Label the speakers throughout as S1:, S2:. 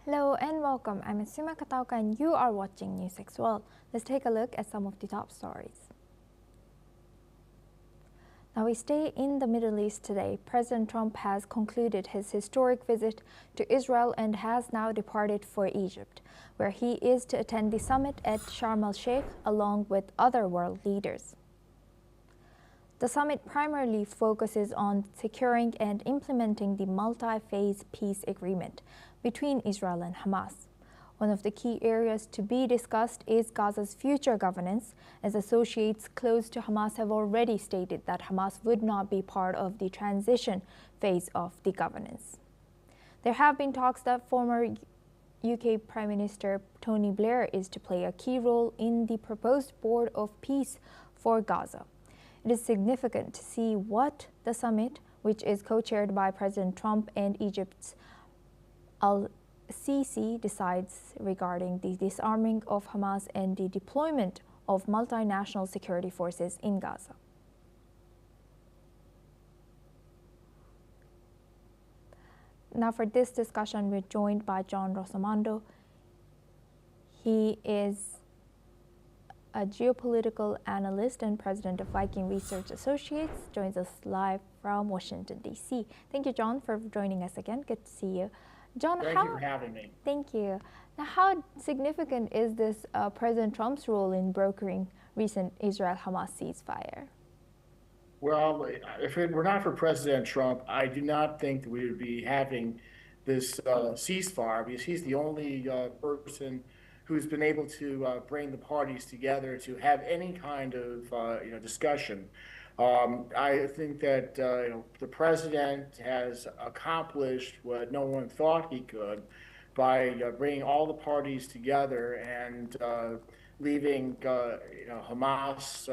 S1: Hello and welcome. I'm Asuma Katauka and you are watching NewsX World. Let's take a look at some of the top stories. Now we stay in the Middle East today. President Trump has concluded his historic visit to Israel and has now departed for Egypt, where he is to attend the summit at Sharm El-Sheikh along with other world leaders. The summit primarily focuses on securing and implementing the multi-phase peace agreement between Israel and Hamas. One of the key areas to be discussed is Gaza's future governance, as associates close to Hamas have already stated that Hamas would not be part of the transition phase of the governance. There have been talks that former UK Prime Minister Tony Blair is to play a key role in the proposed Board of Peace for Gaza. It is significant to see what the summit, which is co-chaired by President Trump and Egypt's el-Sisi, decides regarding the disarming of Hamas and the deployment of multinational security forces in Gaza. Now for this discussion, we're joined by John Rosamando. He is a geopolitical analyst and president of Viking Research Associates, joins us live from Washington, D.C. Thank you, John, for joining us again. Good to see you. John,
S2: thank you for having me.
S1: Thank you. Now, how significant is this President Trump's role in brokering recent Israel-Hamas ceasefire?
S2: Well, if it were not for President Trump, I do not think that we would be having this ceasefire, because he's the only person who's been able to bring the parties together to have any kind of discussion. I think that the president has accomplished what no one thought he could by bringing all the parties together and leaving Hamas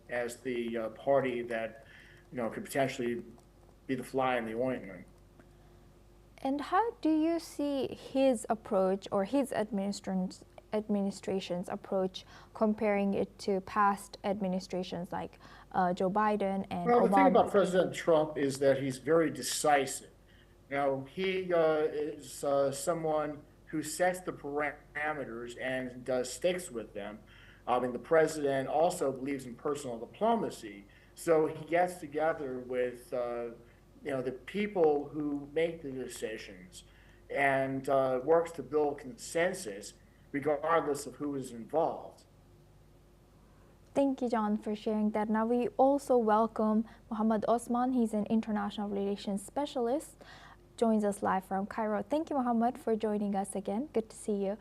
S2: as the party that could potentially be the fly in the ointment.
S1: And how do you see his approach or his administration's approach, comparing it to past administrations like Joe Biden and Obama?
S2: Well, the thing about President Trump is that he's very decisive. He is someone who sets the parameters and sticks with them. The president also believes in personal diplomacy, so he gets together with the people who make the decisions and works to build consensus regardless of who is involved.
S1: Thank you, John, for sharing that. Now we also welcome Mohammed Osman. He's an international relations specialist, joins us live from Cairo. Thank you, Mohammed, for joining us again. Good to see you.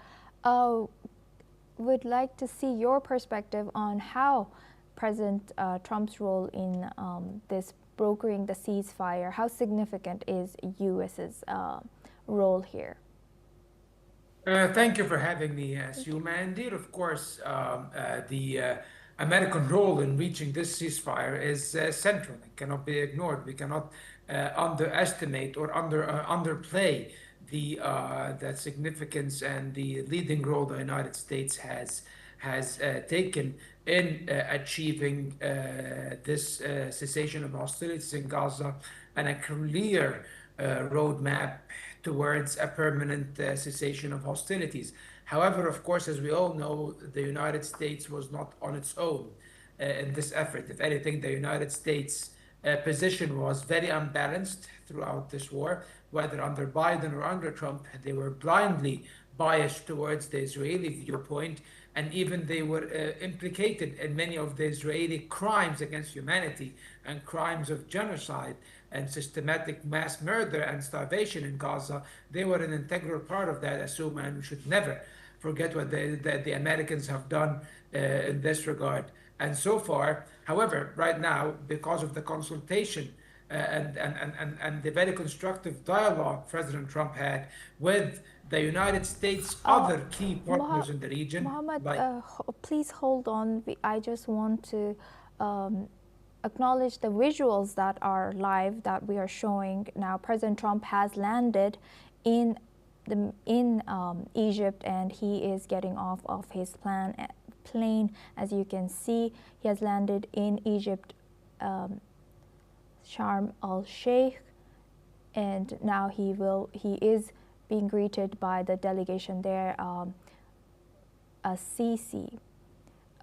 S1: Would like to see your perspective on how President Trump's role in this brokering the ceasefire, how significant is U.S.'s role here?
S3: Thank you for having me, Suma. Indeed, of course, the American role in reaching this ceasefire is central. It cannot be ignored. We cannot underestimate or underplay the significance and the leading role the United States has taken in achieving this cessation of hostilities in Gaza and a clear roadmap towards a permanent cessation of hostilities. However, of course, as we all know, the United States was not on its own in this effort. If anything, the United States position was very unbalanced throughout this war, whether under Biden or under Trump. They were blindly biased towards the Israeli viewpoint, and even they were implicated in many of the Israeli crimes against humanity and crimes of genocide and systematic mass murder and starvation in Gaza. They were an integral part of that, Asuma, and we should never forget what the Americans have done in this regard. And so far, however, right now, because of the consultation and the very constructive dialogue President Trump had with the United States, other key partners in the region.
S1: Mohammed, please hold on. I just want to acknowledge the visuals that are live that we are showing now. President Trump has landed in Egypt, and he is getting off of his plane. As you can see, he has landed in Egypt, Sharm El-Sheikh, and now he is being greeted by the delegation there, el-Sisi.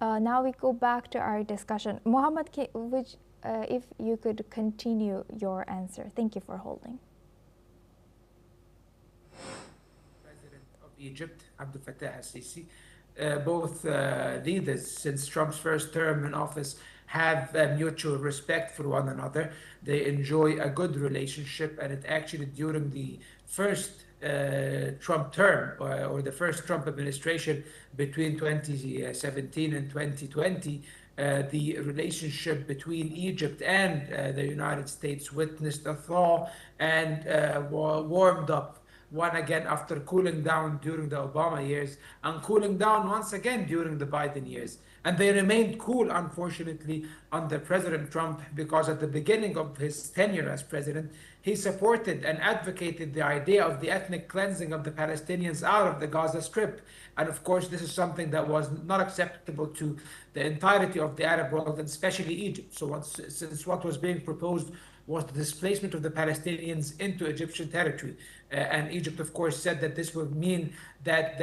S1: Now we go back to our discussion. Mohammed, if you could continue your answer. Thank you for holding.
S3: President of Egypt, Abdel Fattah el-Sisi, both leaders since Trump's first term in office have mutual respect for one another. They enjoy a good relationship, and it actually during the first Trump term or the first Trump administration between 2017 and 2020, the relationship between Egypt and the United States witnessed a thaw and warmed up one again after cooling down during the Obama years and cooling down once again during the Biden years. And they remained cool, unfortunately, under President Trump, because at the beginning of his tenure as president, he supported and advocated the idea of the ethnic cleansing of the Palestinians out of the Gaza Strip. And of course, this is something that was not acceptable to the entirety of the Arab world, and especially Egypt. So since what was being proposed was the displacement of the Palestinians into Egyptian territory. And Egypt, of course, said that this would mean that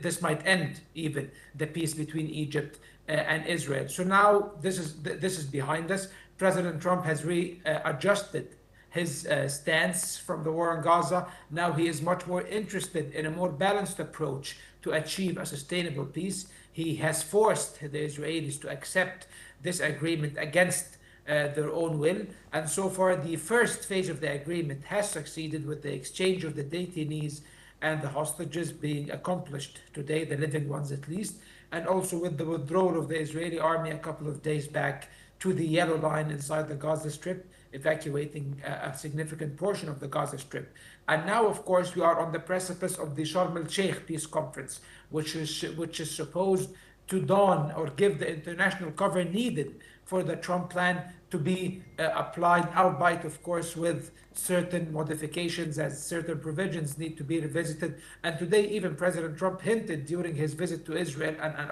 S3: this might end even the peace between Egypt and Israel. So now this is behind us. President Trump has readjusted his stance from the war in Gaza. Now he is much more interested in a more balanced approach to achieve a sustainable peace. He has forced the Israelis to accept this agreement against their own will. And so far, the first phase of the agreement has succeeded, with the exchange of the detainees and the hostages being accomplished today, the living ones at least, and also with the withdrawal of the Israeli army a couple of days back to the yellow line inside the Gaza Strip, evacuating a significant portion of the Gaza Strip. And now, of course, we are on the precipice of the Sharm El-Sheikh Peace Conference, which is supposed to dawn or give the international cover needed for the Trump plan to be applied, albeit, of course, with certain modifications, as certain provisions need to be revisited. And today, even President Trump hinted during his visit to Israel and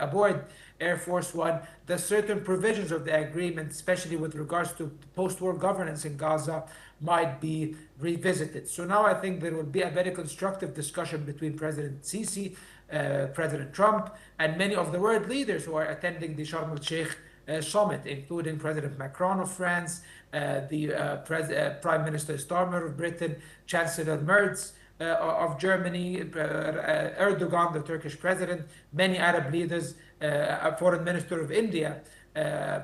S3: aboard Air Force One that certain provisions of the agreement, especially with regards to post-war governance in Gaza, might be revisited. So now I think there will be a very constructive discussion between President Sisi, President Trump, and many of the world leaders who are attending the Sharm El-Sheikh Summit, including President Macron of France, Prime Minister Starmer of Britain, Chancellor Merz of Germany, Erdogan, the Turkish president, many Arab leaders, a foreign minister of India,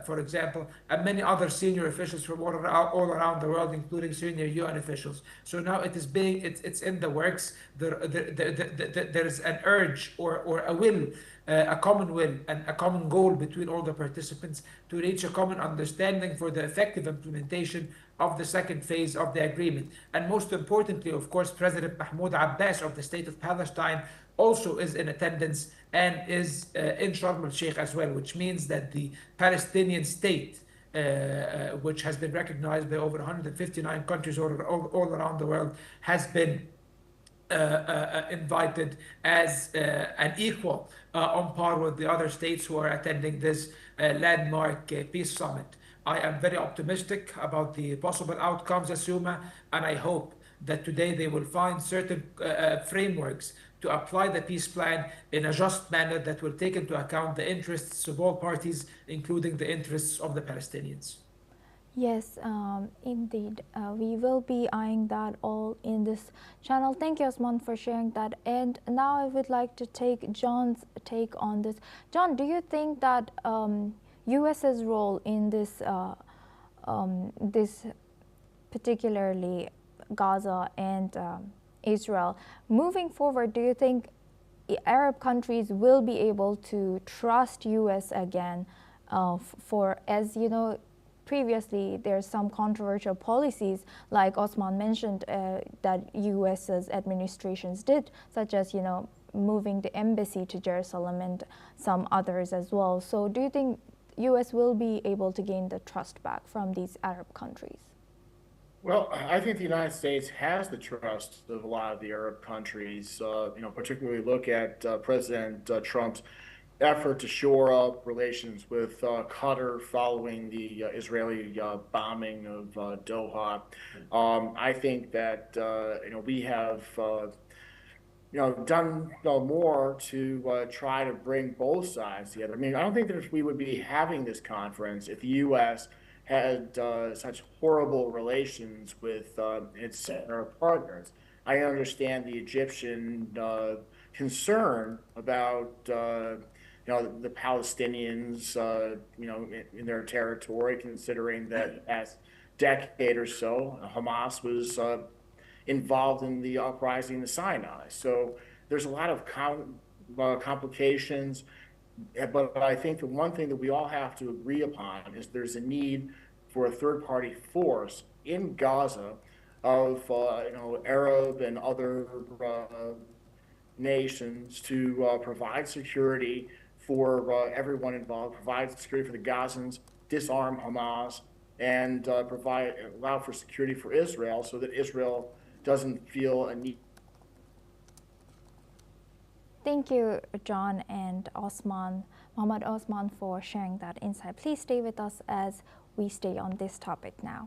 S3: for example, and many other senior officials from all around the world, including senior UN officials. So now it's in the works. There is an urge or a will, a common will and a common goal between all the participants to reach a common understanding for the effective implementation of the second phase of the agreement. And most importantly, of course, President Mahmoud Abbas of the State of Palestine also is in attendance and is in Sharm El-Sheikh as well, which means that the Palestinian state, which has been recognized by over 159 countries all around the world, has been invited as an equal on par with the other states who are attending this landmark peace summit. I am very optimistic about the possible outcomes, Asuma, and I hope that today they will find certain frameworks to apply the peace plan in a just manner that will take into account the interests of all parties, including the interests of the Palestinians.
S1: Yes, indeed. We will be eyeing that all in this channel. Thank you, Osman, for sharing that. And now I would like to take John's take on this. John, do you think that US's role in this, this particularly Gaza and Israel, moving forward, do you think Arab countries will be able to trust US again for, as you know, previously there's some controversial policies, like Osman mentioned, that US's administrations did, such as, you know, moving the embassy to Jerusalem and some others as well. So do you think US will be able to gain the trust back from these Arab countries?
S2: Well, I think the United States has the trust of a lot of the Arab countries. You know, particularly look at President Trump's effort to shore up relations with Qatar following the Israeli bombing of Doha. I think that we have done more to try to bring both sides together. I mean, I don't think that we would be having this conference if the U.S. had such horrible relations with its partners. I understand the Egyptian concern about the Palestinians in their territory, considering that the past decade or so Hamas was involved in the uprising in the Sinai. So there's a lot of complications, but I think the one thing that we all have to agree upon is there's a need for a third-party force in Gaza of Arab and other nations to provide security for everyone involved, provide security for the Gazans, disarm Hamas, and allow for security for Israel so that Israel doesn't feel a need.
S1: Thank you, John and Mohammed Osman, for sharing that insight. Please stay with us as we stay on this topic now.